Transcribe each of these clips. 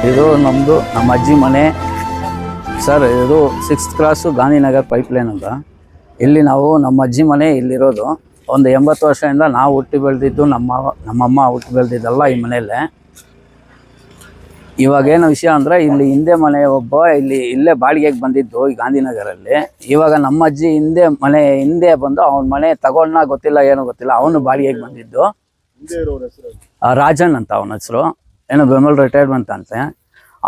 ಇದು ನಮ್ಮದು ನಮ್ಮ ಅಜ್ಜಿ ಮನೆ ಸರ್. ಇದು 6th ಕ್ರಾಸು ಗಾಂಧಿನಗರ್ ಪೈಪ್ಲೈನ್ ಅಂತ. ಇಲ್ಲಿ ನಾವು ನಮ್ಮ ಅಜ್ಜಿ ಮನೆ ಇಲ್ಲಿರೋದು. ಒಂದು 80 ವರ್ಷದಿಂದ ನಾವು ಹುಟ್ಟಿ ಬೆಳೆದಿದ್ದು, ನಮ್ಮಮ್ಮ ಹುಟ್ಟಿ ಬೆಳೆದಿದ್ದಲ್ಲ ಈ ಮನೆಯಲ್ಲೇ. ಇವಾಗೇನು ವಿಷಯ ಅಂದರೆ ಇಲ್ಲಿ ಹಿಂದೆ ಮನೆ ಒಬ್ಬ ಇಲ್ಲೇ ಬಾಡಿಗೆಗೆ ಬಂದಿದ್ದು ಈ ಗಾಂಧಿನಗರಲ್ಲಿ. ಇವಾಗ ನಮ್ಮ ಅಜ್ಜಿ ಹಿಂದೆ ಬಂದು ಅವನ ಮನೆ ತಗೊಂಡ ಗೊತ್ತಿಲ್ಲ, ಏನೋ ಗೊತ್ತಿಲ್ಲ, ಅವನು ಬಾಡಿಗೆಗೆ ಬಂದಿದ್ದು. ರಾಜನ್ ಅಂತ ಅವನ ಹೆಸರು, ಏನೋ ಬೆಂಬಲ್ ರಿಟೈರ್ಮೆಂಟ್ ಅಂತೆ.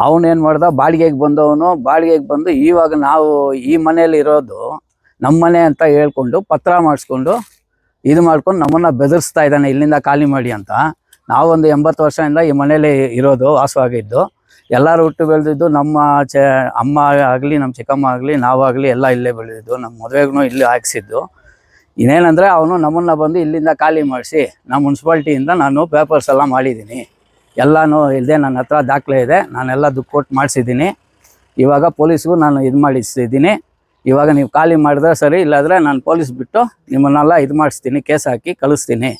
ಅವನೇನು ಮಾಡ್ದ, ಬಾಡಿಗೆಗೆ ಬಂದು ಇವಾಗ ನಾವು ಈ ಮನೇಲಿ ಇರೋದು ನಮ್ಮ ಮನೆ ಅಂತ ಹೇಳ್ಕೊಂಡು ಪತ್ರ ಮಾಡಿಸ್ಕೊಂಡು ಇದು ಮಾಡ್ಕೊಂಡು ನಮ್ಮನ್ನು ಬೆದರಿಸ್ತಾ ಇದ್ದಾನೆ, ಇಲ್ಲಿಂದ ಖಾಲಿ ಮಾಡಿ ಅಂತ. ನಾವೊಂದು 80 ವರ್ಷದಿಂದ ಈ ಮನೇಲಿ ಇರೋದು, ವಾಸವಾಗಿದ್ದು. ಎಲ್ಲರೂ ಹುಟ್ಟು ಬೆಳೆದಿದ್ದು, ನಮ್ಮ ಅಮ್ಮ ಆಗಲಿ ನಮ್ಮ ಚಿಕ್ಕಮ್ಮ ಆಗಲಿ ನಾವಾಗಲಿ ಎಲ್ಲ ಇಲ್ಲೇ ಬೆಳೆದಿದ್ದು. ನಮ್ಮ ಮದುವೆಗೂ ಇಲ್ಲಿ ಹಾಕ್ಸಿದ್ದು. ಇನ್ನೇನಂದರೆ ಅವನು ನಮ್ಮನ್ನು ಬಂದು ಇಲ್ಲಿಂದ ಖಾಲಿ ಮಾಡಿಸಿ, ನಮ್ಮ ಮುನ್ಸಿಪಾಲ್ಟಿಯಿಂದ ನಾನು ಪೇಪರ್ಸ್ ಎಲ್ಲ ಮಾಡಿದ್ದೀನಿ, ಎಲ್ಲನೂ ಇದೆ, ನನ್ನ ಹತ್ರ ದಾಖಲೆ ಇದೆ, ನಾನೆಲ್ಲ ದುಡ್ಡು ಕೊಟ್ಟು ಮಾಡಿಸಿದ್ದೀನಿ. ಇವಾಗ ಪೊಲೀಸ್ಗೂ ನಾನು ಇದು ಮಾಡಿಸಿದ್ದೀನಿ. ಇವಾಗ ನೀವು ಖಾಲಿ ಮಾಡಿದ್ರೆ ಸರಿ, ಇಲ್ಲಾಂದರೆ ನಾನು ಪೊಲೀಸ್ ಬಿಟ್ಟು ನಿಮ್ಮನ್ನೆಲ್ಲ ಇದು ಮಾಡಿಸ್ತೀನಿ, ಕೇಸ್ ಹಾಕಿ ಕಳಿಸ್ತೀನಿ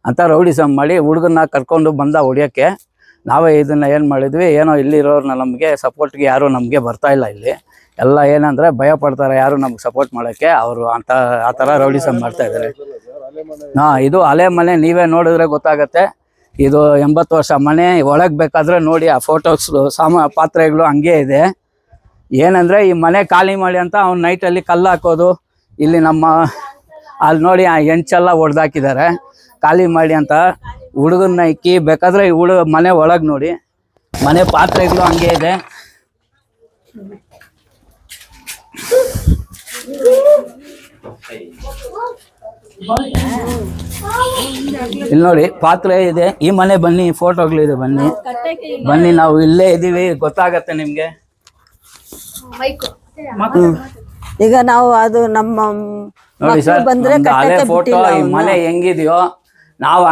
ಅಂತ ರೌಡಿಸಮ್ ಮಾಡಿ ಹುಡುಗನ್ನ ಕರ್ಕೊಂಡು ಬಂದ ಹೊಡಿಯೋಕ್ಕೆ. ನಾವೇ ಇದನ್ನು ಏನು ಮಾಡಿದ್ವಿ, ಏನೋ ಇಲ್ಲಿರೋರನ್ನ ನಮಗೆ ಸಪೋರ್ಟ್ಗೆ ಯಾರೂ ನಮಗೆ ಬರ್ತಾಯಿಲ್ಲ. ಇಲ್ಲಿ ಎಲ್ಲ ಏನಂದರೆ ಭಯ ಪಡ್ತಾರೆ ಯಾರು ನಮ್ಗೆ ಸಪೋರ್ಟ್ ಮಾಡೋಕ್ಕೆ. ಅವರು ಆ ಥರ ರೌಡಿಸಮ್ ಮಾಡ್ತಾಯಿದ್ದಾರೆ. ಇದು ಹಳೆ ಮನೆ, ನೀವೇ ನೋಡಿದ್ರೆ ಗೊತ್ತಾಗತ್ತೆ. ಇದು 80 ವರ್ಷ ಮನೆ. ಒಳಗೆ ಬೇಕಾದರೆ ನೋಡಿ, ಆ ಫೋಟೋಸ್ ಪಾತ್ರೆಗಳು ಹಂಗೆ ಇದೆ. ಏನಂದರೆ ಈ ಮನೆ ಖಾಲಿ ಮಾಡಿ ಅಂತ ಅವ್ನು ನೈಟಲ್ಲಿ ಕಲ್ಲು ಹಾಕೋದು, ಇಲ್ಲಿ ನಮ್ಮ ಅಲ್ಲಿ ನೋಡಿ ಆ ಹೆಂಚೆಲ್ಲ ಹೊಡೆದಾಕಿದ್ದಾರೆ ಖಾಲಿ ಮಾಡಿ ಅಂತ. ಹುಡುಗನ್ನ ಇಕ್ಕಿ ಬೇಕಾದರೆ ಮನೆ ಒಳಗೆ ನೋಡಿ, ಮನೆ ಪಾತ್ರೆಗಳು ಹಂಗೆ ಇದೆ. ಇಲ್ಲಿ ನೋಡಿ ಪಾತ್ರೆ ಇದೆ. ಈ ಮನೆ ಬನ್ನಿ, ಫೋಟೋಗಳಿದೆ, ಬನ್ನಿ ನಾವು ಇಲ್ಲೇ ಇದ್ದೀವಿ, ಗೊತ್ತಾಗತ್ತೆ ನಿಮ್ಗೆ. ಈಗ ನಾವು ಅದು ನಮ್ಮ ನೋಡಿ ಸರ್, ಹಳೆ ಫೋಟೋ. ಈ ಮನೆ ಹೆಂಗಿದೆಯೋ ನಾವು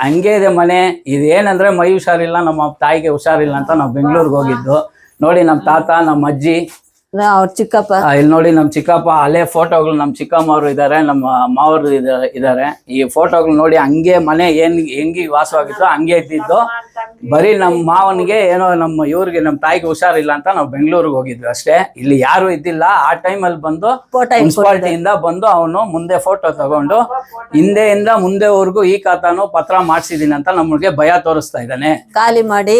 ಹಂಗೆ ಇದೆ ಮನೆ. ಇದೇನಂದ್ರೆ ಮೈ ಹುಷಾರಿಲ್ಲ, ನಮ್ಮ ತಾಯಿಗೆ ಹುಷಾರಿಲ್ಲ ಅಂತ ನಾವು ಬೆಂಗಳೂರಿಗೆ ಹೋಗಿದ್ದು. ನೋಡಿ ನಮ್ಮ ತಾತ, ನಮ್ಮ ಅಜ್ಜಿ, ಅವ್ರ ಚಿಕ್ಕಪ್ಪ, ಇಲ್ಲಿ ನೋಡಿ ನಮ್ಮ ಚಿಕ್ಕಪ್ಪ. ಹಳೆ ಫೋಟೋಗಳು ನಮ್ಮ ಚಿಕ್ಕಮ್ಮವರು ಇದ್ದಾರೆ, ನಮ್ಮ ಮಾವರು ಇದ್ದಾರೆ. ಈ ಫೋಟೋಗಳು ನೋಡಿ, ಹಂಗೆ ಮನೆ ಹೆಂಗಿ ವಾಸವಾಗಿತ್ತು ಹಂಗೆ ಇದ್ದಿದ್ದು. ಬರೀ ನಮ್ಮ ಮಾವನಿಗೆ ಏನೋ ಇವ್ರಿಗೆ ನಮ್ಮ ತಾಯಿಗೆ ಹುಷಾರಿಲ್ಲ ಅಂತ ನಾವು ಬೆಂಗಳೂರಿಗೆ ಹೋಗಿದ್ವಿ ಅಷ್ಟೇ. ಇಲ್ಲಿ ಯಾರು ಇದ್ದಿಲ್ಲ. ಆ ಟೈಮಲ್ಲಿ ಬಂದು ಮುನ್ಸಿಪಾಲ್ಟಿಯಿಂದ ಬಂದು ಅವನು ಮುಂದೆ ಫೋಟೋ ತಗೊಂಡು ಹಿಂದೆಯಿಂದ ಮುಂದೆವರೆಗೂ ಈ ಖಾತಾನು ಪತ್ರ ಮಾಡ್ಸಿದೀನಿ ಅಂತ ನಮಗೆ ಭಯ ತೋರಿಸ್ತಾ ಇದ್ದಾನೆ. ಖಾಲಿ ಮಾಡಿ,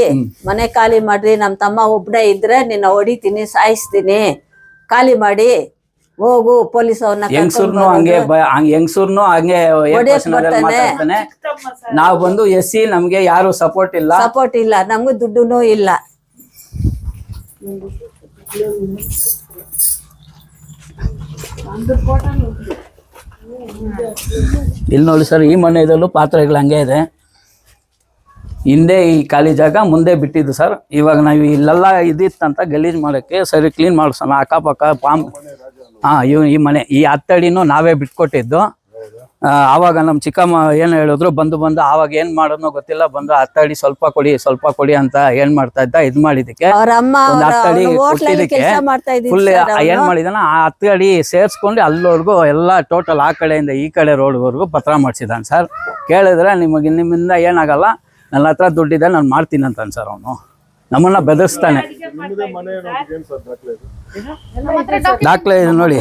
ಮನೆ ಖಾಲಿ ಮಾಡ್ರಿ, ನಮ್ಮ ತಮ್ಮ ಒಬ್ಬನೇ ಇದ್ರೆ ನಿನ್ನ ಹೊಡಿತೀನಿ, ಸಾಯಿಸ್ತೀನಿ, ಖಾಲಿ ಮಾಡಿ ಹೋಗು, ಪೊಲೀಸ್ ಅವ್ರನ್ನ ಹೆಂಗಸೂರ್ನು ಹಂಗೆ ಮಾತಾಡ್ತಾನೆ. ನಾವು ಬಂದು SC, ನಮ್ಗೆ ಯಾರು ಸಪೋರ್ಟ್ ಇಲ್ಲ, ನಮ್ಗೂ ದುಡ್ಡು ಇಲ್ಲ. ಇಲ್ಲಿ ನೋಡಿ ಸರ್, ಈ ಮನೆ ಇದಲ್ಲೂ ಪಾತ್ರೆಗಳು ಹಂಗೆ ಇದೆ. ಹಿಂದೆ ಈ ಖಾಲಿ ಜಾಗ ಮುಂದೆ ಬಿಟ್ಟಿದ್ದು ಸರ್. ಇವಾಗ ನಾವು ಇಲ್ಲೆಲ್ಲ ಇದಿತ್ತಂತ ಗಲೀಜ್ ಮಾಡೋಕ್ಕೆ ಸರಿ ಕ್ಲೀನ್ ಮಾಡಿಸೋಣ. ಅಕ್ಕಪಕ್ಕ ಈ ಮನೆ ಈ 10 ಅಡಿನೂ ನಾವೇ ಬಿಟ್ಕೊಟ್ಟಿದ್ದು. ಆವಾಗ ನಮ್ಮ ಚಿಕ್ಕಮ್ಮ ಏನು ಹೇಳಿದ್ರು, ಬಂದು ಆವಾಗ ಏನು ಮಾಡೋದನ್ನೋ ಗೊತ್ತಿಲ್ಲ, ಬಂದು 10 ಅಡಿ ಸ್ವಲ್ಪ ಕೊಡಿ ಅಂತ ಏನ್ ಮಾಡ್ತಾ ಇದ್ದ. ಇದು ಮಾಡಿದಕ್ಕೆ 10 ಅಡಿ ಕೊಟ್ಟಿದ್ದಕ್ಕೆ ಫುಲ್ ಏನ್ ಮಾಡಿದಾನ, ಆ 10 ಅಡಿ ಸೇರ್ಸ್ಕೊಂಡು ಅಲ್ಲವರೆಗೂ ಎಲ್ಲ ಟೋಟಲ್ ಆ ಕಡೆಯಿಂದ ಈ ಕಡೆ ರೋಡ್ವರೆಗೂ ಪತ್ರ ಮಾಡಿಸಿದಾನೆ ಸರ್. ಕೇಳಿದ್ರೆ ನಿಮ್ಮಿಂದ ಏನಾಗಲ್ಲ, ನನ್ನ ಹತ್ರ ದುಡ್ಡಿದೆ, ನಾನು ಮಾಡ್ತೀನಿ ಅಂತ ಸರ್. ಅವನು ನಮ್ಮನ್ನ ಬೆದರಿಸ್ತಾನೆ. ದಾಖಲೆ ಇದೆ ನೋಡಿ,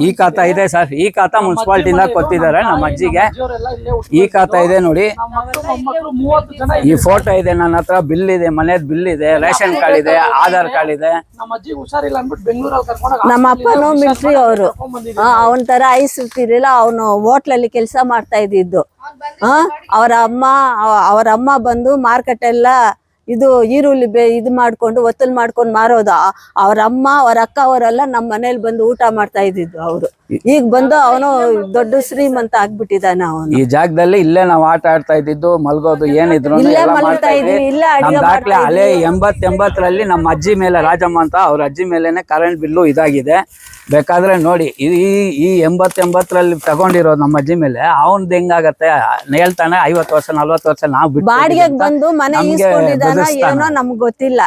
ಈ ಖಾತಾ ಇದೆ ಸರ್. ಈ ಖಾತಾ ಮುನ್ಸಿಪಾಲ್ಟಿಯಿಂದ ಕೊಟ್ಟಿದ್ದಾರೆ ನಮ್ಮ ಅಜ್ಜಿಗೆ. ಈ ಖಾತಾ ಇದೆ ನೋಡಿ, ಈ ಫೋಟೋ ಇದೆ ನನ್ನ ಹತ್ರ, ಬಿಲ್ ಇದೆ, ಮನೆಯದ್ ಬಿಲ್ ಇದೆ, ರೇಷನ್ ಕಾರ್ಡ್ ಇದೆ, ಆಧಾರ್ ಕಾರ್ಡ್ ಇದೆ. ನಮ್ಮ ಅಪ್ಪನು ಮಿಲಿಟರಿ ಅವರು, ಅವನ ತರ ಐಸಿರ್ತಿರ್ಲಿಲ್ಲ. ಅವನು ಹೋಟ್ಲಲ್ಲಿ ಕೆಲಸ ಮಾಡ್ತಾ ಇದ್ದಿದ್ದು. ಅವರ ಅಮ್ಮ ಬಂದು ಮಾರ್ಕೆಟ್ ಎಲ್ಲ ಇದು ಈರುಳ್ಳಿ ಇದು ಮಾಡ್ಕೊಂಡು ಒತ್ತಲ್ ಮಾಡ್ಕೊಂಡು ಮಾರೋದು. ಅವ್ರ ಅಮ್ಮ ಅವ್ರ ಅಕ್ಕ ಅವರೆಲ್ಲ ನಮ್ಮ ಮನೇಲಿ ಬಂದು ಊಟ ಮಾಡ್ತಾ ಇದ್ದಿದ್ದು ಅವರು. ಈಗ ಬಂದು ಅವನು ದೊಡ್ಡ ಶ್ರೀಮಂತ ಆಗ್ಬಿಟ್ಟಿದ್ದಾನೆ ಅವನು. ಈ ಜಾಗದಲ್ಲಿ ಇಲ್ಲೇ ನಾವು ಆಟ ಆಡ್ತಾ ಇದ್ದಿದ್ದು, ಮಲ್ಗೋದು, ಏನಿದ್ರು ಇಲ್ಲೇ ಮಲ್ತಾ ಇದ್ವಿ, ಇಲ್ಲೇ ಅಡಿಗೆ ದಾಖಲೆ ಅಲೆ 80-80ರಲ್ಲಿ ನಮ್ಮ ಅಜ್ಜಿ ಮೇಲೆ, ರಾಜಮ್ಮ ಅಂತ ಅವ್ರ ಅಜ್ಜಿ ಮೇಲೆನೆ ಕರೆಂಟ್ ಬಿಲ್ಲು ಇದಾಗಿದೆ. ಬೇಕಾದ್ರೆ ನೋಡಿ, ಈ 80-80ರಲ್ಲಿ ತಗೊಂಡಿರೋದು ನಮ್ಮ ಅಜ್ಜಿ ಮೇಲೆ. ಅವನ್ದು ಹೆಂಗಾಗತ್ತೆ ಹೇಳ್ತಾನೆ 50 ವರ್ಷ 40 ವರ್ಷ ನಾವು ಬಿಟ್ಟು ಬಾಡಿಗೆಗೆ ಬಂದು ಮನೆ ಈಸ್ಕೊಂಡಿದ್ದಾನ ಏನೋ ನಮ್ಗೆ ಗೊತ್ತಿಲ್ಲ.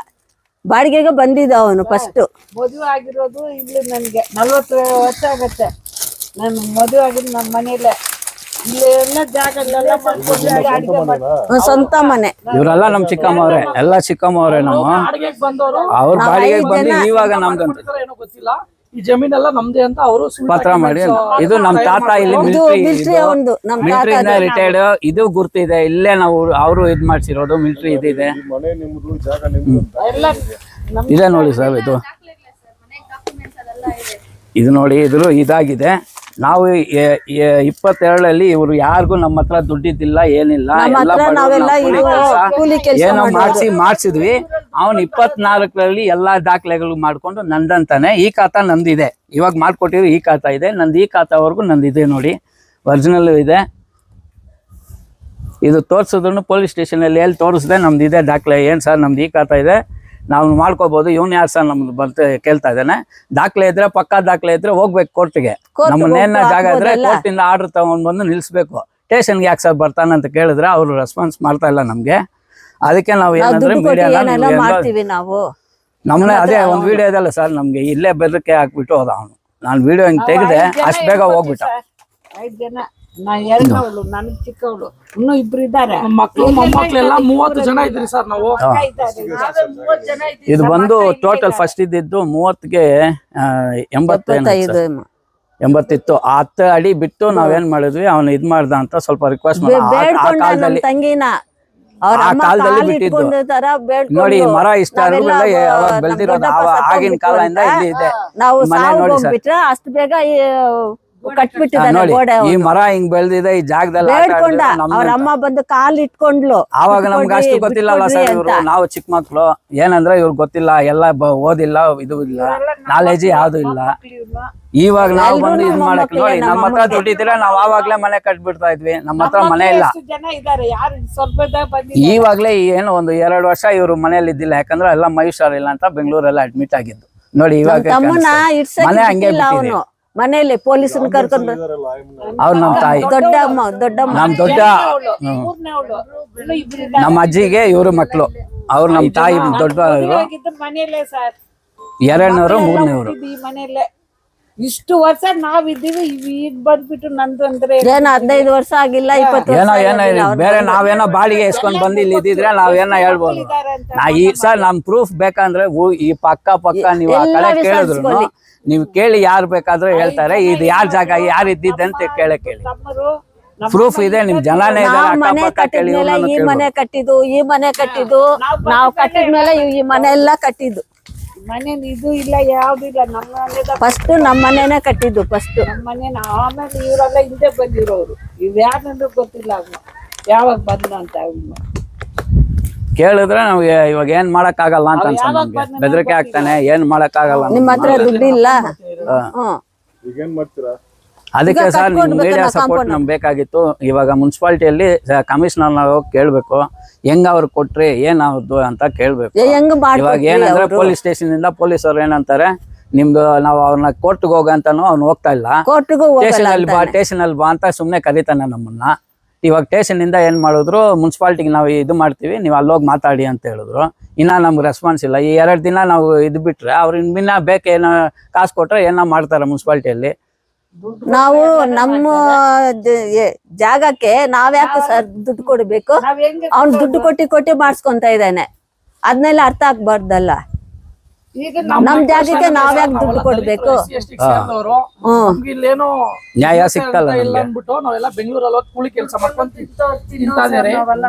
ಬಾಡಿಗೆಗೆ ಬಂದಿದ್ದ ಅವನು ಫಸ್ಟ್. ಮದುವೆ ಆಗಿರೋದು ಇಲ್ಲಿ ನನ್ಗೆ 40 ವರ್ಷ ಆಗತ್ತೆ. ನಾನು ಮದುವೆ ಆಗಿದ್ದು ನಮ್ಮ ಮನೇಲೆ. ಇಲ್ಲೆಲ್ಲ ಜಾಗಲ್ಲೆಲ್ಲ ಸ್ವಂತ ಮನೆ. ಇವರೆಲ್ಲ ನಮ್ ಚಿಕ್ಕಮ್ಮವ್ರೆ, ಎಲ್ಲ ಚಿಕ್ಕಮ್ಮವ್ರೆ. ನಮ್ಮ ಅವ್ರ ಬಾಡಿಗೆಗೆ ಬಂದು ಇವಾಗ ನಮ್ಗಂತ ಏನೋ ಗೊತ್ತಿಲ್ಲ. ಈ ಜಮೀನೆಲ್ಲ ನಮ್ದೇ ಅಂತ ಅವರು ಪತ್ರ ಮಾಡಿ. ಇದು ನಮ್ ತಾತ ಇಲ್ಲಿ ಮಿಲಿಟರಿ ರಿಟೈರ್ಡ್. ಇದು ಗುರ್ತಿದೆ, ಇಲ್ಲೇ ನಾವು ಅವರು ಇದ್ ಮಾಡ್ಸಿರೋದು ಮಿಲಿಟರಿ ಇದಿದೆ. ಇದೆ ನೋಡಿ ಸರ್, ಇದು ನೋಡಿ, ಇದಾಗಿದೆ. ನಾವು 22ರಲ್ಲಿ ಇವ್ರು ಯಾರಿಗೂ ನಮ್ಮ ಹತ್ರ ದುಡ್ಡಿದ್ದಿಲ್ಲ, ಏನಿಲ್ಲ, ಏನೋ ಮಾಡ್ಸಿದ್ವಿ. ಅವನು 24ರಲ್ಲಿ ಎಲ್ಲಾ ದಾಖಲೆಗಳು ಮಾಡ್ಕೊಂಡು ನಂದಂತಾನೆ. ಈ ಖಾತಾ ನಂದಿದೆ, ಇವಾಗ ಮಾಡ್ಕೊಟ್ಟಿದ್ರು ಈ ಖಾತಾ ಇದೆ ನಂದು. ಈ ಖಾತಾವರೆಗೂ ನಂದಿದೆ ನೋಡಿ, ಒರಿಜಿನಲ್ ಇದೆ. ಇದು ತೋರ್ಸಿದ್ರು ಪೊಲೀಸ್ ಸ್ಟೇಷನಲ್ಲಿ ಎಲ್ಲಿ ತೋರಿಸ್ದೆ ನಮ್ದು ಇದೆ ದಾಖಲೆ. ಏನ್ ಸರ್ ನಮ್ದು ಈ ಖಾತಾ ಇದೆ, ನಾವು ಮಾಡ್ಕೋಬಹುದು, ಇವನ್ ಯಾರು ಸರ್ ನಮ್ದು ಬರ್ತ ಕೇಳ್ತಾ ಇದ್ದಾನೆ. ದಾಖಲೆ ಇದ್ರೆ, ಪಕ್ಕಾ ದಾಖಲೆ ಇದ್ರೆ ಹೋಗ್ಬೇಕು ಕೋರ್ಟ್ಗೆ. ನಮ್ಮನ್ನೇನ ಜಾಗ ಇದ್ರೆ ಕೋರ್ಟಿಂದ ಆರ್ಡರ್ ತಗೊಂಡ್ ಬಂದು ನಿಲ್ಸ್ಬೇಕು. ಸ್ಟೇಷನ್ಗೆ ಯಾಕೆ ಸರ್ ಬರ್ತಾನಂತ ಕೇಳಿದ್ರೆ ಅವರು ರೆಸ್ಪಾನ್ಸ್ ಮಾಡ್ತಾ ಇಲ್ಲ ನಮ್ಗೆ. ಅದಕ್ಕೆ ನಾವು ಏನಂದ್ರೆ ನಮ್ಮನೆ ಅದೇ ಒಂದು ವಿಡಿಯೋ ಇದಲ್ಲ ಸರ್, ನಮ್ಗೆ ಇಲ್ಲೇ ಬೆದರಿಕೆ ಹಾಕ್ಬಿಟ್ಟು ಹೋದ ಅವನು. ನಾನು ವಿಡಿಯೋ ಹಿಂಗ್ ತೆಗೆದೆ, ಅಷ್ಟು ಬೇಗ ಹೋಗ್ಬಿಟ್ಟ. 5 ಜನ, ನಾ ಎರಡನವಳು, ನನಗ್ ಚಿಕ್ಕವಳು, ಇನ್ನೂ 2 ಇದ್ದಾರೆ. ಮಕ್ಕಳು ಮೊಮ್ಮಕ್ಳೆಲ್ಲ 30 ಜನ ಇದ್ರಿ ಸರ್ ನಾವು. ಇದು ಬಂದು ಟೋಟಲ್ ಫಸ್ಟ್ ಇದ್ದಿದ್ದು 30ಗೆ 80 ಇತ್ತು. 10 ಅಡಿ ಬಿಟ್ಟು ನಾವೇನ್ ಮಾಡಿದ್ವಿ, ಅವನು ಇದ್ ಮಾಡ್ದ ಅಂತ ಸ್ವಲ್ಪ ರಿಕ್ವೆಸ್ಟ್ ಮಾಡಿ ಆ ಕಾಲದಲ್ಲಿ ಬಿಟ್ಟಿದ್ದು ನೋಡಿ. ಮರ ಇಷ್ಟ ಬೆಳೆದಿರೋದು ಆಗಿನ ಕಾಲದಿಂದ ಇಲ್ಲಿ ಇದೆ. ಮನೆ ನೋಡಿ ಸರ್, ಅಷ್ಟು ಬೇಗ ನೋಡಿ ಈ ಮರ ಹಿಂಗ್ ಬೆಳೆದಿದೆ ಈ ಜಾಗದಲ್ಲಿ. ಅವ್ರ ಅಮ್ಮ ಬಂದು ಕಾಲ್ ಇಟ್ಕೊಂಡ್ಲು. ಆವಾಗ ನಮ್ಗೆ ಅಷ್ಟು ಗೊತ್ತಿಲ್ಲಲ್ಲ ಸರ್. ಇವ್ರು ನಾವು ಚಿಕ್ಕ ಮಕ್ಳು, ಏನಂದ್ರೆ ಇವ್ರು ಗೊತ್ತಿಲ್ಲ, ಎಲ್ಲ ಓದಿಲ್ಲ, ಇದು ಇಲ್ಲ, ನಾಲೆಜ್ ಯಾವ್ದು ಇಲ್ಲ. ಇವಾಗ ನಾವು ಬಂದು ಇದ್ ಮಾಡಕ್ ನೋಡಿ, ನಮ್ಮ ಹತ್ರ ದುಡ್ಡಿದ್ರೆ ನಾವ್ ಆವಾಗ್ಲೇ ಮನೆ ಕಟ್ಬಿಡ್ತಾ ಇದ್ವಿ. ನಮ್ಮ ಹತ್ರ ಮನೆ ಇಲ್ಲ. ಇವಾಗ್ಲೇ ಏನು ಒಂದು 2 ವರ್ಷ ಇವ್ರು ಮನೇಲಿ ಇದ್ದಿಲ್ಲ, ಯಾಕಂದ್ರೆ ಎಲ್ಲ ಮೈಸೂರಿಲ್ಲ ಅಂತ ಬೆಂಗಳೂರೆಲ್ಲ ಅಡ್ಮಿಟ್ ಆಗಿದ್ದು ನೋಡಿ. ಇವಾಗ ಮನೆ ಹಂಗೆ ಬಿಟ್ಟಿದೆ. ಮನೇಲಿ ಪೊಲೀಸನ್ ಕರ್ಕೊಂಡು ಅವ್ರು ನಮ್ಮ ತಾಯಿ, ದೊಡ್ಡಮ್ಮ ನಮ್ ದೊಡ್ಡ ನಮ್ಮ ಅಜ್ಜಿಗೆ ಇವ್ರು ಮಕ್ಳು. ಅವ್ರು ನಮ್ಮ ತಾಯಿ ದೊಡ್ಡ ಮನೇಲೆ ಸರ್, 2ನೂರು 3ನೂರು ಮನೇಲೆ ಇಷ್ಟು ವರ್ಷ ನಾವಿದ್ದೀವಿ. ಈಗ ಬಂದ್ಬಿಟ್ಟು ನಂದು ಅಂದ್ರೆ ಏನೋ 15 ವರ್ಷ ಆಗಿಲ್ಲ, 20 ಏನೋ ಬೇರೆ ನಾವೇನೋ ಬಾಡಿಗೆ ಎಸ್ಕೊಂಡ್ ಬಂದು ಇಲ್ಲಿ ಇದ್ದಿದ್ರೆ ನಾವೇನೋ ಹೇಳ್ಬೋದು. ಈ ಸರ್ ನಮ್ ಪ್ರೂಫ್ ಬೇಕಂದ್ರೆ ಈ ಪಕ್ಕ ನೀವು ಆ ಕಡೆ ಕೇಳಿದ್ರು ನೀವು ಕೇಳಿ, ಯಾರು ಬೇಕಾದ್ರೂ ಹೇಳ್ತಾರೆ ಇದು ಯಾರ ಜಾಗ, ಯಾರು ಇದ್ದಿದ್ದೆ ಅಂತ ಕೇಳಿ. ಪ್ರೂಫ್ ಇದೆ, ನಿಮ್ ಜನಾನೇ ಇದಾರೆ. ಮನೆ ಕಟ್ಟಿದ್ಮೇಲೆ ಈ ಮನೆ ಕಟ್ಟಿದ್ದು, ಈ ಮನೆ ಕಟ್ಟಿದ್ದು, ನಾವು ಕಟ್ಟಿದ್ಮೇಲೆ ಈ ಮನೆ ಎಲ್ಲ ಕಟ್ಟಿದ್ದು. ಮನೆ ಇದು ಇಲ್ಲ, ಯಾವ್ದು ಇಲ್ಲ. ನಮ್ಮ ಫಸ್ಟ್ ನಮ್ಮ ಮನೆನೇ ಕಟ್ಟಿದ್ದು ಫಸ್ಟ್. ನಮ್ಮ ಮನೆ. ಆಮೇಲೆ ಇವರೆಲ್ಲ ಹಿಂದೆ ಬಂದಿರೋರು. ಇವ್ಯಾರಂದ್ರೂ ಗೊತ್ತಿಲ್ಲ ಯಾವಾಗ ಬಂದ ಅಂತ. ಕೇಳಿದ್ರೆ ನಮ್ಗೆ ಇವಾಗ ಏನ್ ಮಾಡಕ್ ಆಗಲ್ಲ ಅಂತ ಅನ್ಸುತ್ತೆ. ಬೆದರಿಕೆ ಆಗ್ತಾನೆ, ಏನ್ ಮಾಡಕ್ ಆಗಲ್ಲ. ನಿಮ್ಮ ಹತ್ರ ದುಡ್ಡಿಲ್ಲ. ಅದಕ್ಕೆ ಸರ್ ನಿಮ್ ಮೀಡಿಯಾ ಸಪೋರ್ಟ್ ನಮ್ಗೆ ಬೇಕಾಗಿತ್ತು. ಇವಾಗ ಮುನ್ಸಿಪಾಲಿಟಿಯಲ್ಲಿ ಕಮಿಷನರ್ ನಾವು ಕೇಳ್ಬೇಕು, ಹೆಂಗ ಅವ್ರು ಕೊಟ್ರಿ ಏನಾದ್ರು ಅಂತ ಕೇಳ್ಬೇಕು. ಇವಾಗ ಏನಂದ್ರೆ ಪೊಲೀಸ್ ಸ್ಟೇಷನ್ ಇಂದ ಪೊಲೀಸರು ಏನಂತಾರೆ, ನಿಮ್ದು ನಾವು ಅವ್ರನ್ನ ಕೋರ್ಟ್ಗೆ ಹೋಗಂತಾನು ಅವ್ನು ಹೋಗ್ತಾ ಇಲ್ಲ, ಸ್ಟೇಷನ್ ಅಲ್ಲಿ ಬಾ ಅಂತ ಸುಮ್ನೆ ಕರೀತಾನೆ ನಮ್ಮನ್ನ. ಇವಾಗ ಸ್ಟೇಷನ್ ಇಂದ ಏನ್ ಮಾಡಿದ್ರು, ಮುನ್ಸಿಪಾಲಿಟಿಗೆ ನಾವು ಇದು ಮಾಡ್ತೀವಿ, ನೀವು ಅಲ್ಲೋಗಿ ಮಾತಾಡಿ ಅಂತ ಹೇಳಿದ್ರು. ಇನ್ನ ನಮ್ಗೆ ರೆಸ್ಪಾನ್ಸ್ ಇಲ್ಲ. ಈ 2 ದಿನ ನಾವು ಇದು ಬಿಟ್ರೆ ಅವ್ರು ಇನ್ನ ಬೇಕೇನೋ ಕಾಸು ಕೊಟ್ರೆ ಏನೋ ಮಾಡ್ತಾರೆ ಮುನ್ಸಿಪಾಲಿಟಿಯಲ್ಲಿ. ನಾವು ನಮ್ಮ ಜಾಗಕ್ಕೆ ನಾವ್ಯಾಕೆ ಸರ್ ದುಡ್ಡು ಕೊಡ್ಬೇಕು? ಅವ್ನು ದುಡ್ಡು ಕೊಟ್ಟಿ ಮಾಡಿಸ್ಕೊಂತ ಇದ್ದಾನೆ. ಅದನ್ನೆಲ್ಲ ಅರ್ಥ ಆಗ್ಬಾರ್ದಲ್ಲ. ನಮ್ ಜಾಗಕ್ಕೆ ನಾವ್ಯಾಕೆ ದುಡ್ಡು ಕೊಡ್ಬೇಕು? ಇಲ್ಲೇನೋ ನ್ಯಾಯ ಸಿಗ್ತಲ್ಲ ಅಂದ್ಬಿಟ್ಟು ನಾವೆಲ್ಲ ಬೆಂಗಳೂರಲ್ಲಿ ಕೂಲಿ ಕೆಲಸ ಮಾಡ್ಕೊಂಡ್ ತಿಂತಾನೆ.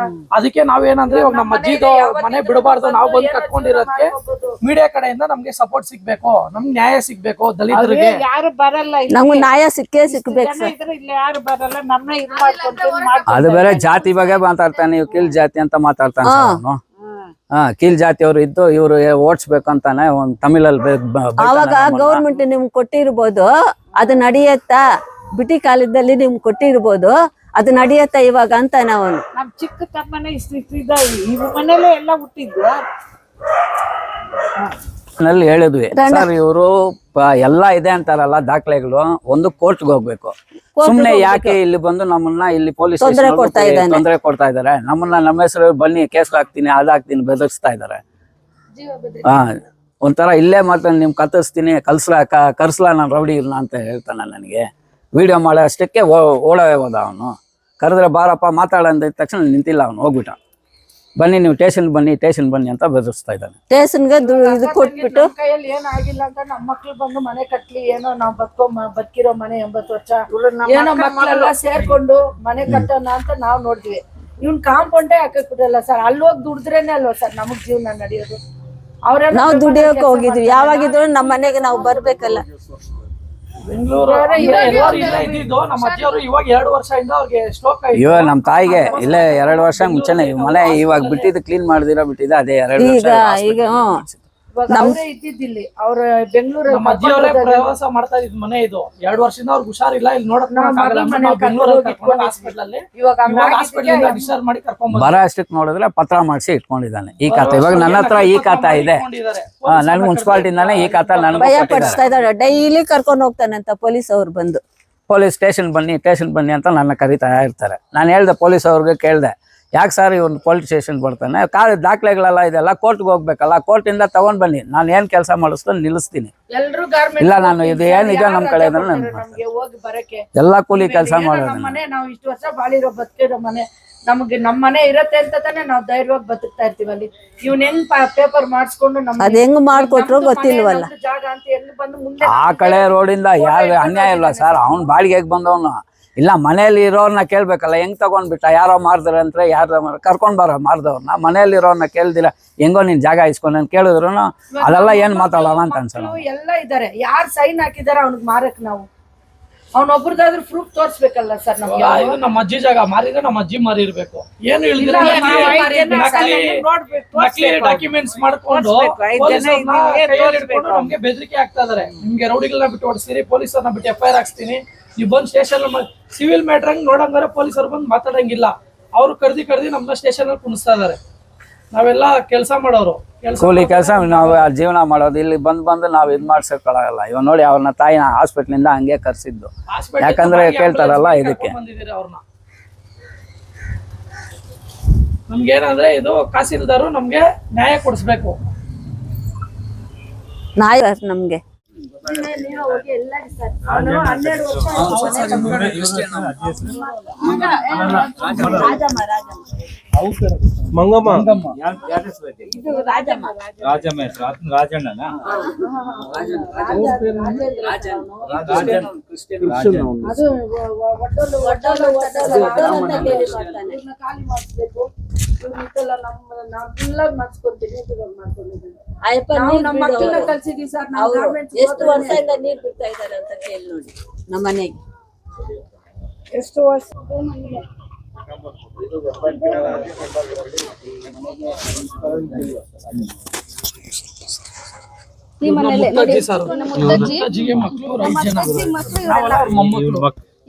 ಅದಕ್ಕೆ ನಾವೇನಂದ್ರೆ ಇವಾಗ ನಮ್ಮ ಅಜ್ಜಿದು ಮನೆ ಬಿಡಬಾರ್ದು, ನಾವು ಬಂದು ಕಟ್ಕೊಂಡಿರೋದಕ್ಕೆ ಮೀಡಿಯಾ ಕಡೆಯಿಂದ ನಮ್ಗೆ ಸಪೋರ್ಟ್ ಸಿಗ್ಬೇಕು, ನಮ್ಗೆ ನ್ಯಾಯ ಸಿಗ್ಬೇಕು. ದಲಿತರಿಗೆ ಯಾರು ಬರಲ್ಲ, ನಮ್ಗೆ ನ್ಯಾಯ ಸಿಕ್ಬೇಕು. ಇಲ್ಲಿ ಯಾರು ಬರಲ್ಲ, ನಮ್ಮನ್ನ ಇದು ಮಾಡ್ಕೊಂಡು ಅದು ಬೇರೆ ಜಾತಿ ಬಗ್ಗೆ ಮಾತಾಡ್ತಾನೆ, ನೀವು ಕೀಳ್ ಜಾತಿ ಅಂತ ಮಾತಾಡ್ತಾನೆ ಅವನು. ಕೀಳ್ ಜಾತಿಯವರು ಇದ್ದು ಇವ್ರು ಓಡಿಸ್ಬೇಕಂತಾನೆ ಒಂದು ತಮಿಳಲ್ಲಿ ಆವಾಗ ಗೌರ್ಮೆಂಟ್ ನಿಮ್ಗೆ ಕೊಟ್ಟಿರ್ಬೋದು, ಅದು ನಡೆಯತ್ತಾ? ಬಿಟಿ ಕಾಲದಲ್ಲಿ ನಿಮ್ಗೆ ಕೊಟ್ಟಿರ್ಬೋದು, ಅದು ನಡೆಯತ್ತಾ ಇವಾಗ ಅಂತ ನಾವು. ನಮ್ ಚಿಕ್ಕ ತಮ್ಮನೆ ಇಷ್ಟ ಇವ್ ಮನೇಲೆ ಎಲ್ಲ ಹುಟ್ಟಿದ್ವು. ನಲ್ಲಿ ಹೇಳಿದ್ವಿ ಸರ್, ಇವರು ಎಲ್ಲಾ ಇದೆ ಅಂತಾರಲ್ಲ ದಾಖಲೆಗಳು, ಒಂದು ಕೋರ್ಟ್ಗೆ ಹೋಗ್ಬೇಕು. ಸುಮ್ನೆ ಯಾಕೆ ಇಲ್ಲಿ ಬಂದು ನಮ್ಮನ್ನ ಇಲ್ಲಿ ಪೊಲೀಸ್ ತೊಂದರೆ ಕೊಡ್ತಾ ಇದಾರೆ, ನಮ್ಮನ್ನ ನಮ್ಮ ಹೆಸರು ಬನ್ನಿ ಕೇಸ್ ಹಾಕ್ತೀನಿ ಅದಾಕ್ತೀನಿ ಬೆದರ್ಸ್ತಾ ಇದಾರೆ. ಒಂಥರ ಇಲ್ಲೇ ಮಾತ್ರ ನಿಮ್ ಕತ್ತರಿಸ್ತೀನಿ ಕರ್ಸ್ಲಾ ನಾನು ರೌಡಿ ಇಲ್ಲ ಅಂತ ಹೇಳ್ತಾನೆ. ನನಗೆ ವಿಡಿಯೋ ಮಾಡೋ ಅಷ್ಟಕ್ಕೆ ಓಡೋದೇ ಹೋದ ಅವನು. ಕರೆದ್ರೆ ಬಾರಪ್ಪ ಮಾತಾಡಂದ ತಕ್ಷಣ ನಿಂತಿಲ್ಲ ಅವನು, ಹೋಗ್ಬಿಟ್ಟ. ಬನ್ನಿ ನೀವು ಸ್ಟೇಷನ್ ಬನ್ನಿ ಅಂತ ಬೆದರಿಸ್ತಾ ಇದ್ದಾನೆ. ಸ್ಟೇಷನ್ಗೆ ಇದು ಕೊಟ್ಬಿಟ್ಟು ಕೈಯಲ್ಲಿ ಏನಾಗಿಲ್ಲ ಅಂತ ನಮ್ಮ ಮಕ್ಳು ಬಂದು ಮನೆ ಕಟ್ಲಿ, ಏನೋ ನಾವ್ ಬದುಕಿರೋ ಮನೆ 80 ವರ್ಷ ಏನೋ ಮಕ್ಕಳೆಲ್ಲ ಸೇರ್ಕೊಂಡು ಮನೆ ಕಟ್ಟೋಣ ಅಂತ ನಾವ್ ನೋಡಿದ್ವಿ. ಇವ್ನ್ ಕಾಂಪೌಂಡೇ ಹಾಕಿಬಿಟ್ರಲ್ಲ ಸರ್. ಅಲ್ಲಿ ಹೋಗಿ ದುಡಿದ್ರೇನೆ ಅಲ್ವಾ ಸರ್ ನಮಗ್ ಜೀವನ ನಡೆಯೋದು. ನಾವು ದುಡಿಯೋಕೆ ಹೋಗಿದ್ವಿ, ಯಾವಾಗಿದ್ರು ನಮ್ಮ ಮನೆಗೆ ನಾವು ಬರ್ಬೇಕಲ್ಲ. ಬೆಂಗಳೂರು ಇದ್ದಿದ್ದು ನಮ್ಮ ಅಜ್ಜಿಯವರು ಇವಾಗ 2 ವರ್ಷದಿಂದ ಅವ್ರಿಗೆ ಸ್ಟ್ರೋಕ್ ಆಯ್ತು. ಇವಾಗ ನಮ್ಮ ತಾಯಿಗೆ ಇಲ್ಲೇ 2 ವರ್ಷ ಮುಂಚೆನೆ ಮನೆ ಇವಾಗ ಬಿಟ್ಟಿದ್ದು ಕ್ಲೀನ್ ಮಾಡಿದೆ ಅದೇ 2 ವರ್ಷ. ಈಗ ಅವರೇ ಇದ್ದಿದ್ದಿಲ್ಲಿ, ಅವ್ರ ಬೆಂಗಳೂರಲ್ಲಿ ನಮ್ಮ ಅಜ್ಜಿಯವರೇ ಪ್ರವಾಸ ಮಾಡ್ತಾ ಇದ್ ಮನೆ ಇದು. 2 ವರ್ಷದಿಂದ ಅವ್ರಿಗೆ ಹುಷಾರಿಲ್ಲ, ಇಲ್ಲಿ ನೋಡಕ್ ಡಿಸ್ಚಾರ್ಜ್ ಮಾಡಿ ಕರ್ಕೊಂಡ್ ಬರ ಅಷ್ಟಕ್ಕೆ ನೋಡಿದ್ರೆ ಪತ್ರ ಮಾಡಿಸಿ ಇಟ್ಕೊಂಡಿದ್ದಾನೆ ಈ ಖಾತೆ. ಇವಾಗ ನನ್ನ ಹತ್ರ ಈ ಖಾತಾ ಇದೆ, ನನ್ಗೆ ಮುನ್ಸಿಪಾಲಿಟಿಯಿಂದಾನೆ ಈ ಖಾತಾ ನನಗೆ ಭಯ ಪಡಿಸ್ತಾ ಇದ್ದಾರೆ. ಡೈಲಿ ಕರ್ಕೊಂಡು ಹೋಗ್ತಾನಂತ ಪೊಲೀಸ್ ಅವ್ರು ಬಂದು. ಪೊಲೀಸ್ ಸ್ಟೇಷನ್ ಬನ್ನಿ ಅಂತ ನನ್ನ ಕರೀತಾ ಇರ್ತಾರೆ. ನಾನು ಹೇಳ್ದೆ ಪೊಲೀಸ್ ಅವ್ರಿಗೆ, ಕೇಳ್ದೆ ಯಾಕೆ ಸರ್ ಇವ್ನು ಪೊಲೀಸ್ ಸ್ಟೇಷನ್ ಬರ್ತಾನೆ, ದಾಖಲೆಗಳೆಲ್ಲ ಇದೆಲ್ಲ ಕೋರ್ಟ್ಗೆ ಹೋಗ್ಬೇಕಲ್ಲ, ಕೋರ್ಟಿಂದ ತಗೊಂಡ್ ಬನ್ನಿ, ನಾನು ಏನ್ ಕೆಲಸ ಮಾಡಿಸ್ಕೊಂಡು ನಿಲ್ಲಿಸ್ತೀನಿ. ಇಲ್ಲ ನಾನು ಇದು ಏನಿದೆ ನಮ್ಮ ಕಡೆ ಹೋಗಿ ಬರಕ್ಕೆ ಎಲ್ಲ ಕೂಲಿ ಕೆಲಸ ಮಾಡೋದು. ಮನೆ ನಾವು ಇಷ್ಟು ವರ್ಷ ಬಾಳಿರೋ ಬದುಕಿರೋ ಮನೆ, ನಮ್ಗೆ ನಮ್ಮ ಮನೆ ಇರತ್ತೆ ಅಂತ ತಾನೆ ನಾವು ಧೈರ್ಯವಾಗಿ ಬದುಕ್ತಾ ಇರ್ತೀವಿ. ಅಲ್ಲಿ ಇವ್ನ ಹೆಂಗ್ ಪೇಪರ್ ಮಾಡಿಸ್ಕೊಂಡು ಅದ್ ಹೆಂಗ್ ಮಾಡ್ಕೊಟ್ರು ಗೊತ್ತಿಲ್ವಲ್ಲ. ಜಾಗ ಅಂತ ಎಲ್ಲಿ ಬಂದು ಮುಂದೆ ಆ ಕಡೆ ರೋಡಿಂದ ಯಾರು ಅನ್ಯಾಯ ಇಲ್ಲ ಸರ್. ಅವ್ನ್ ಬಾಡಿಗೆಗೆ ಬಂದವನು ಇಲ್ಲ, ಮನೇಲಿ ಇರೋರ್ನ ಕೇಳ್ಬೇಕಲ್ಲ, ಹೆಂಗ್ ತಗೊಂಡ್ಬಿಟ್ಟ, ಯಾರೋ ಮಾರ್ದಾರೆ ಅಂದ್ರೆ ಯಾರು ಕರ್ಕೊಂಡ್ ಬರೋ ಮಾರ್ದವ್ರನ್ನ, ಮನೇಲಿ ಇರೋರ್ನ ಕೇಳ್ದಿರ ಹೆಂಗೋ ನೀನ್ ಜಾಗ ಇಸ್ಕೊಂಡು ನಾನು ಕೇಳಿದ್ರು ಅದೆಲ್ಲ ಏನ್ ಮಾತಾಡವ ಅಂತ ಅನ್ಸಲ್ಲ. ಎಲ್ಲ ಇದಾರೆ, ಯಾರು ಸೈನ್ ಹಾಕಿದಾರ ಅವ್ನಿಗೆ ಮಾರಕ್ ನಾವು ಅವ್ನೊಬ್ರದಾದ್ರೂ ಪ್ರೂಫ್ ತೋರ್ಸ್ಬೇಕಲ್ಲ ಸರ್ ನಮ್ಗೆ. ನಮ್ಮ ಅಜ್ಜಿ ಜಾಗ ಮಾರಿದ್ರೆ ನಮ್ಮ ಅಜ್ಜಿ ಮಾರಿ ಇರ್ಬೇಕು. ಏನು ಹೇಳಿದ್ರೆ ಡಾಕ್ಯುಮೆಂಟ್ಸ್ ಮಾಡ್ಕೊಂಡು ನಮ್ಗೆ ಬೆದರಿಕೆ ಆಗ್ತಾ ಇದಾರೆ. ನಿಮ್ಗೆ ರೌಡಿಗಳನ್ನ ಬಿಟ್ಟು ಓಡಿಸ್ತೀನಿ, ಪೊಲೀಸರ್ನ ಬಿಟ್ಟು FIR ಹಾಕ್ಸ್ತೀನಿ, ನೀವು ಬಂದ್ ಸ್ಟೇಷನ್ ಸಿವಿಲ್ ಮ್ಯಾಟ್ರಂಗ್ ನೋಡಂಗಾರೆ ಪೊಲೀಸರು ಬಂದು ಮಾತಾಡಂಗಿಲ್ಲ. ಅವ್ರು ಕರ್ದಿ ನಮ್ನ ಸ್ಟೇಷನ್ ಅಲ್ಲಿ ಕುಣಿಸ್ತಾ ಇದಾರೆ. ನಾವೆಲ್ಲ ಕೆಲಸ ಮಾಡೋರು, ಕೂಲಿ ಕೆಲಸ ನಾವು ಜೀವನ ಮಾಡೋದು. ಇಲ್ಲಿ ಬಂದು ನಾವು ಇದ್ ಮಾಡ್ಸಕ್ಕಾಗಲ್ಲ. ಇವಾಗ ನೋಡಿ ಅವ್ರನ್ನ ತಾಯಿನ ಹಾಸ್ಪಿಟ್ಲಿಂದ ಹಂಗೆ ಕರ್ಸಿದ್ದು, ಯಾಕಂದ್ರೆ ಕೇಳ್ತಾರಲ್ಲ ಇದಕ್ಕೆ. ನಮ್ಗೇನಂದ್ರೆ ಇದು ತಹಸೀಲ್ದಾರು ನಮ್ಗೆ ನ್ಯಾಯ ಕೊಡಿಸ್ಬೇಕು. ನಮ್ಗೆ ಮಂಗಮ್ಮ ಎಷ್ಟು ವರ್ಷದಿಂದ ನೀರ್ ಬಿಡ್ತಾ ಇದಾರೆ ಅಂತ ಕೇಳಿ ನೋಡಿ ನಮ್ಮ ಮನೆಗೆ. ಎಷ್ಟು ವರ್ಷ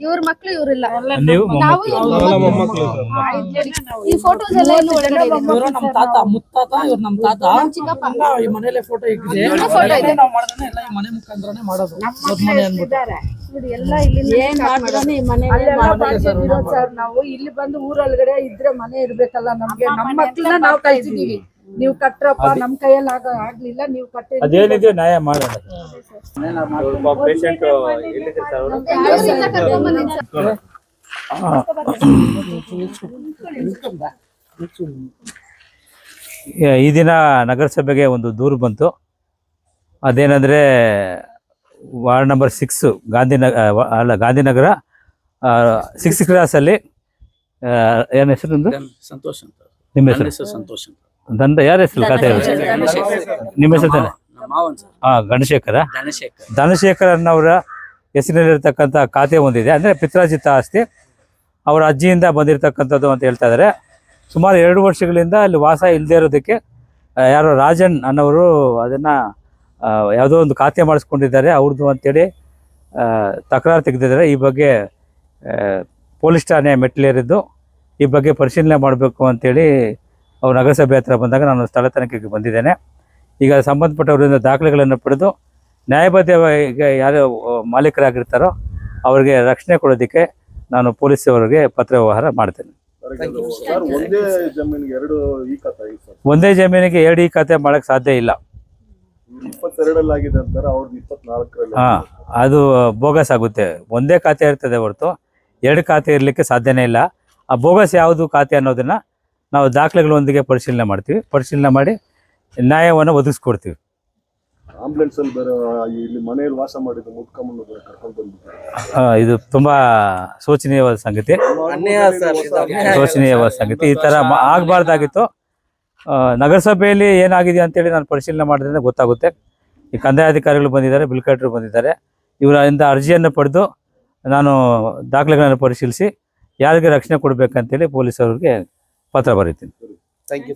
ಇವ್ರ ಮಕ್ಳು ಇವ್ರಿಲ್ಲ, ನಾವು ಈ ಫೋಟೋಸ್ ಎಲ್ಲ ನಮ್ ತಾತ ಮುತ್ತಾತ, ಇವ್ರು ನಮ್ ತಾತ, ಈ ಮನೇಲೆ ಫೋಟೋ ಇಟ್ಟಿದೆ. ನಾವು ಮಾಡೋದನ್ನ ಎಲ್ಲ ಈ ಮನೆ ಮುಖಾಂತರನೇ ಮಾಡೋದು. ನಾವು ಇಲ್ಲಿ ಬಂದು ಊರೊಳಗಡೆ ಇದ್ರೆ ಮನೆ ಇರ್ಬೇಕಲ್ಲ ನಮ್ಗೆ. ನಮ್ಮ ಮಕ್ಳನ್ನ ನಾವು ಕಳ್ಸಿದೀವಿ, ನೀವು ಕಟ್ರಪ್ಪ, ನಮ್ ಕೈಯಲ್ಲಿ ಆಗ್ಲಿಲ್ಲ, ನೀವು ಕಟ್ಟಿ ಅದೇನಿದೆ ನ್ಯಾಯ ಮಾಡೋಣ. ಪೇಷಂಟ್ ಈ ದಿನ ನಗರಸಭೆಗೆ ಒಂದು ದೂರು ಬಂತು. ಅದೇನಂದ್ರೆ ವಾರ್ಡ್ ನಂಬರ್ 6 ಗಾಂಧಿನಗರ 6 ಕ್ರಾಸಲ್ಲಿ ಏನ್ ಹೆಸರು ಸಂತೋಷ್ ಅಂತ. ನಿಮ್ಮ ಹೆಸರು ಸಂತೋಷ್ ಅಂತ. ದಂಡ ಯಾರ ಹೆಸರು ಖಾತೆ ನಿಮ್ಮ ಹೆಸರು ತಾನೆ? ಧನಶೇಖರ್ ಅನ್ನೋರ ಹೆಸರಿನಲ್ಲಿರ್ತಕ್ಕಂಥ ಖಾತೆ ಹೊಂದಿದೆ. ಅಂದರೆ ಪಿತ್ರಾರ್ಜಿತ ಆಸ್ತಿ, ಅವರ ಅಜ್ಜಿಯಿಂದ ಬಂದಿರತಕ್ಕಂಥದ್ದು ಅಂತ ಹೇಳ್ತಾ ಇದ್ದಾರೆ. ಸುಮಾರು 2 ವರ್ಷಗಳಿಂದ ಅಲ್ಲಿ ವಾಸ ಇಲ್ಲದೆ ಇರೋದಕ್ಕೆ ಯಾರೋ ರಾಜನ್ ಅನ್ನೋರು ಅದನ್ನು ಯಾವುದೋ ಒಂದು ಖಾತೆ ಮಾಡಿಸ್ಕೊಂಡಿದ್ದಾರೆ ಅವ್ರದ್ದು ಅಂತೇಳಿ ತಕರಾರು ತೆಗೆದಿದ್ದಾರೆ. ಈ ಬಗ್ಗೆ ಪೊಲೀಸ್ ಠಾಣೆ ಮೆಟ್ಟಿಲೇರಿದ್ದು ಈ ಬಗ್ಗೆ ಪರಿಶೀಲನೆ ಮಾಡಬೇಕು ಅಂತೇಳಿ ಅವ್ರು ನಗರಸಭೆ ಹತ್ರ ಬಂದಾಗ ನಾನು ಸ್ಥಳ ತನಿಖೆಗೆ ಬಂದಿದ್ದೇನೆ. ಈಗ ಸಂಬಂಧಪಟ್ಟವರಿಂದ ದಾಖಲೆಗಳನ್ನು ಪಡೆದು ನ್ಯಾಯಬದ್ಧವಾಗಿ ಯಾರು ಮಾಲೀಕರಾಗಿರ್ತಾರೋ ಅವರಿಗೆ ರಕ್ಷಣೆ ಕೊಡೋದಕ್ಕೆ ನಾನು ಪೊಲೀಸ್ ಅವರಿಗೆ ಪತ್ರ ವ್ಯವಹಾರ ಮಾಡ್ತೇನೆ. ಒಂದೇ ಜಮೀನಿಗೆ 2 ಖಾತೆ ಮಾಡೋಕ್ಕೆ ಸಾಧ್ಯ ಇಲ್ಲ. ಹಾಂ, ಅದು ಬೋಗಸ್ ಆಗುತ್ತೆ. ಒಂದೇ ಖಾತೆ ಇರ್ತದೆ ಹೊರತು 2 ಖಾತೆ ಇರಲಿಕ್ಕೆ ಸಾಧ್ಯನೇ ಇಲ್ಲ. ಆ ಬೋಗಸ್ ಯಾವುದು ಖಾತೆ ಅನ್ನೋದನ್ನು ನಾವು ದಾಖಲೆಗಳೊಂದಿಗೆ ಪರಿಶೀಲನೆ ಮಾಡ್ತೀವಿ. ಪರಿಶೀಲನೆ ಮಾಡಿ ನ್ಯಾಯವನ್ನು ಒದಗಿಸ್ಕೊಡ್ತೀವಿ. ಆಂಬುಲೆನ್ಸ್ ಅಲ್ಲಿ ಬೇರೆ ಇಲ್ಲಿ ಮನೆಯಲ್ಲಿ ವಾಸ ಮಾಡಿದ್ದು ಮುದ್ಕಮ್ಮನ್ನು ಕರ್ಕೊಂಡು ಬಂದಿದ್ದಾರೆ. ಇದು ತುಂಬಾ ಶೋಚನೀಯವಾದ ಸಂಗತಿ. ಶೋಚನೀಯವಾದ ಸಂಗತಿ. ಈ ತರ ಆಗಬಾರ್ದಾಗಿತ್ತು. ನಗರಸಭೆಯಲ್ಲಿ ಏನಾಗಿದೆ ಅಂತೇಳಿ ನಾನು ಪರಿಶೀಲನೆ ಮಾಡಿದ್ರೆ ಗೊತ್ತಾಗುತ್ತೆ. ಈ ಕಂದಾಯಾಧಿಕಾರಿಗಳು ಬಂದಿದ್ದಾರೆ, ಬಿಲ್ ಕಲೆಕ್ಟರ್ ಬಂದಿದ್ದಾರೆ. ಇವರಿಂದ ಅರ್ಜಿಯನ್ನು ಪಡೆದು ನಾನು ದಾಖಲೆಗಳನ್ನು ಪರಿಶೀಲಿಸಿ ಯಾರಿಗೆ ರಕ್ಷಣೆ ಕೊಡಬೇಕಂತೇಳಿ ಪೊಲೀಸರಿಗೆ ಪತ್ರ ಬರೀತೀನಿ. Thank you.